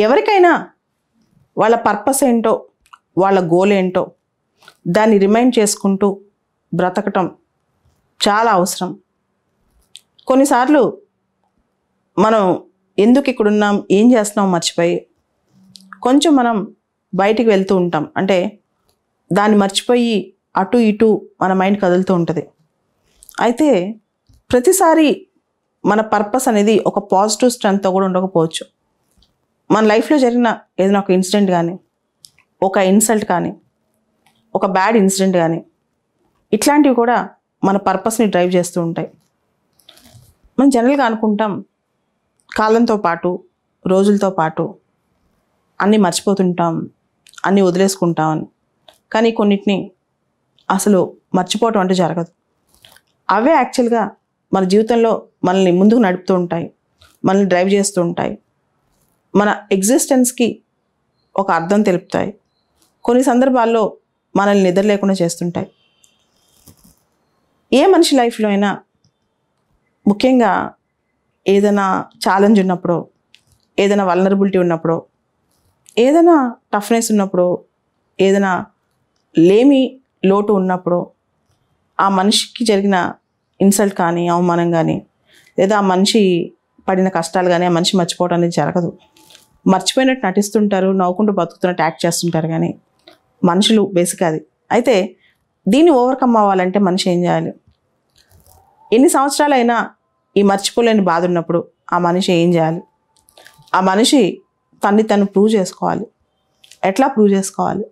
ఎవరికైనా వాళ్ళ పర్పస్ ఏంటో, వాళ్ళ గోల్ ఏంటో దాన్ని రిమైండ్ చేసుకుంటూ బ్రతకటం చాలా అవసరం. కొన్నిసార్లు మనం ఎందుకు ఇక్కడున్నాం, ఏం చేస్తున్నాం మర్చిపోయి కొంచెం మనం బయటికి వెళ్తూ ఉంటాం. అంటే దాన్ని మర్చిపోయి అటు ఇటు మన మైండ్ కదులుతూ ఉంటుంది. అయితే ప్రతిసారి మన పర్పస్ అనేది ఒక పాజిటివ్ స్ట్రెంగ్త్తో కూడా ఉండకపోవచ్చు. మన లైఫ్లో జరిగిన ఏదైనా ఒక ఇన్సిడెంట్ కానీ, ఒక ఇన్సల్ట్ కానీ, ఒక బ్యాడ్ ఇన్సిడెంట్ కానీ, ఇట్లాంటివి కూడా మన పర్పస్ని డ్రైవ్ చేస్తూ ఉంటాయి. మనం జనరల్గా అనుకుంటాం కాలంతో పాటు, రోజులతో పాటు అన్నీ మర్చిపోతుంటాం, అన్నీ వదిలేసుకుంటామని. కానీ కొన్నిటిని అసలు మర్చిపోవటం అంటే జరగదు. అవే యాక్చువల్గా మన జీవితంలో మనల్ని ముందుకు నడుపుతూ ఉంటాయి, మనల్ని డ్రైవ్ చేస్తూ ఉంటాయి, మన ఎగ్జిస్టెన్స్కి ఒక అర్థం తెలుపుతాయి. కొన్ని సందర్భాల్లో మనల్ని నిద్ర లేకుండా చేస్తుంటాయి. ఏ మనిషి లైఫ్లో అయినా ముఖ్యంగా ఏదైనా ఛాలెంజ్ ఉన్నప్పుడు, ఏదైనా వల్నరబిలిటీ ఉన్నప్పుడు, ఏదైనా టఫ్నెస్ ఉన్నప్పుడు, ఏదైనా లేమి లోటు ఉన్నప్పుడు ఆ మనిషికి జరిగిన ఇన్సల్ట్ కానీ, అవమానం కానీ, లేదా ఆ మనిషి పడిన కష్టాలు కానీ ఆ మనిషి మర్చిపోవడం అనేది జరగదు. మర్చిపోయినట్టు నటిస్తుంటారు, నవ్వుకుంటూ బతుకుతున్నట్టు యాక్ట్ చేస్తుంటారు. కానీ మనుషులు బేసిక్ అది. అయితే దీన్ని ఓవర్కమ్ అవ్వాలంటే మనిషి ఏం చేయాలి? ఎన్ని సంవత్సరాలైనా ఈ మర్చిపోలేని బాధ ఉన్నప్పుడు ఆ మనిషి ఏం చేయాలి? ఆ మనిషి తను ప్రూవ్ చేసుకోవాలి. ఎట్లా ప్రూవ్ చేసుకోవాలి?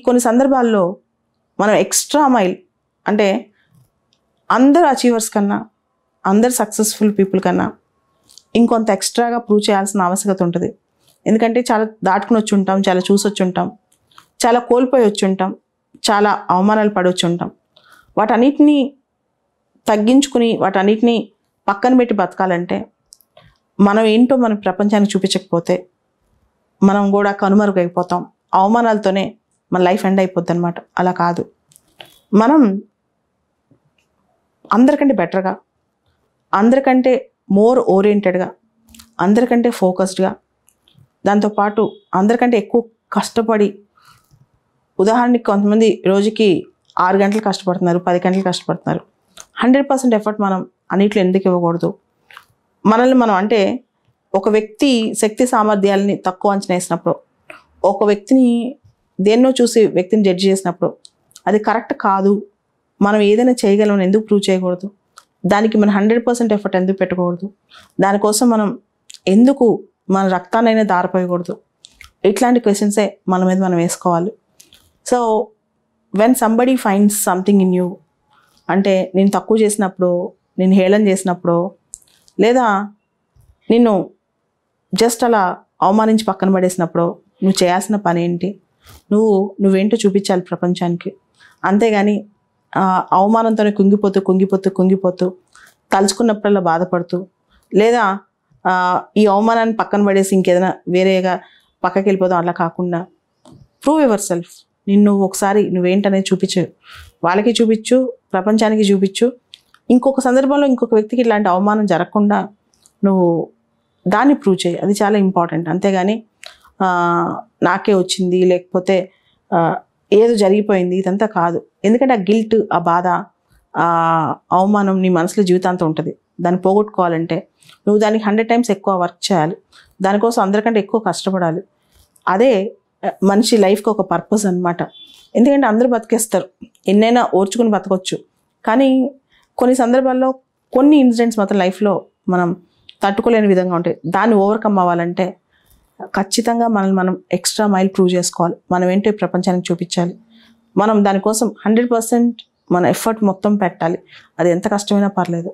కొన్ని సందర్భాల్లో మనం ఎక్స్ట్రా మైల్, అంటే అందరు అచీవర్స్ కన్నా, అందరు సక్సెస్ఫుల్ పీపుల్ కన్నా ఇంకొంత ఎక్స్ట్రాగా ప్రూవ్ చేయాల్సిన ఆవశ్యకత ఉంటుంది. ఎందుకంటే చాలా దాటుకుని వచ్చి ఉంటాం, చాలా చూసి వచ్చి ఉంటాం, చాలా కోల్పోయి వచ్చి ఉంటాం, చాలా అవమానాలు పడి వచ్చి ఉంటాం. వాటన్నిటినీ తగ్గించుకుని, వాటన్నిటినీ పక్కన పెట్టి బతకాలంటే మనం ఏంటో మన ప్రపంచానికి చూపించకపోతే మనం కూడా కనుమరుగైపోతాం. అవమానాలతోనే మన లైఫ్ ఎండ్ అయిపోద్ది అనమాట. అలా కాదు, మనం అందరికంటే బెటర్గా, అందరికంటే మోర్ ఓరియంటెడ్గా, అందరికంటే ఫోకస్డ్గా, దాంతోపాటు అందరికంటే ఎక్కువ కష్టపడి, ఉదాహరణకి కొంతమంది రోజుకి 6 గంటలు కష్టపడుతున్నారు, 10 గంటలు కష్టపడుతున్నారు. 100% ఎఫర్ట్ మనం అన్నిట్లో ఎందుకు ఇవ్వకూడదు? మనల్ని మనం, అంటే ఒక వ్యక్తి శక్తి సామర్థ్యాలని తక్కువ అంచనా వేసినప్పుడు, ఒక వ్యక్తిని దేన్నో చూసి వ్యక్తిని జడ్జి చేసినప్పుడు అది కరెక్ట్ కాదు. మనం ఏదైనా చేయగలం ఎందుకు ప్రూవ్ చేయకూడదు? దానికి మనం 100% ఎఫర్ట్ ఎందుకు పెట్టకూడదు? దానికోసం మనం ఎందుకు మన రక్తాన్నైనా దారిపోయకూడదు? ఇట్లాంటి క్వశ్చన్సే మన మీద మనం వేసుకోవాలి. So when somebody finds something in you, అంటే నేను తక్కువ చేసినప్పుడు, నేను హేళన చేసినప్పుడు, లేదా నిన్ను జస్ట్ అలా అవమానించి పక్కన పడేసినప్పుడు నువ్వు చేయాల్సిన పని ఏంటి? నువ్వేంటో చూపించాలి ప్రపంచానికి. అంతేగాని అవమానంతోనే కుంగిపోతూ తలుచుకున్నప్పుడల్లా బాధపడుతూ, లేదా ఈ అవమానాన్ని పక్కన పడేసి ఇంకేదైనా వేరేగా పక్కకి వెళ్ళిపోతాం, అలా కాకుండా ప్రూవ్ యువర్ సెల్ఫ్. ఒకసారి నువ్వేంటనేది చూపించు, వాళ్ళకి చూపించు, ప్రపంచానికి చూపించు. ఇంకొక సందర్భంలో ఇంకొక వ్యక్తికి ఇట్లాంటి అవమానం జరగకుండా నువ్వు దాన్ని ప్రూవ్ చేయి. అది చాలా ఇంపార్టెంట్. అంతేగాని నాకే వచ్చింది, లేకపోతే ఏదో జరిగిపోయింది, ఇదంతా కాదు. ఎందుకంటే ఆ గిల్ట్, ఆ బాధ, ఆ అవమానం నీ మనసులో జీవితాంతం ఉంటుంది. దాన్ని పోగొట్టుకోవాలంటే నువ్వు దానికి 100 times ఎక్కువ వర్క్ చేయాలి. దానికోసం అందరికంటే ఎక్కువ కష్టపడాలి. అదే మనిషి లైఫ్కి ఒక పర్పస్ అనమాట. ఎందుకంటే అందరూ బతికేస్తారు, ఎన్నైనా ఓర్చుకుని బతకొచ్చు. కానీ కొన్ని సందర్భాల్లో కొన్ని ఇన్సిడెంట్స్ మాత్రం లైఫ్లో మనం తట్టుకోలేని విధంగా ఉంటాయి. దాన్ని ఓవర్కమ్ అవ్వాలంటే ఖచ్చితంగా మనల్ని మనం ఎక్స్ట్రా మైల్ ప్రూవ్ చేసుకోవాలి. మనం ఏంటో ఈ ప్రపంచానికి చూపించాలి. మనం దానికోసం 100% మన ఎఫర్ట్ మొత్తం పెట్టాలి. అది ఎంత కష్టమైనా పర్లేదు.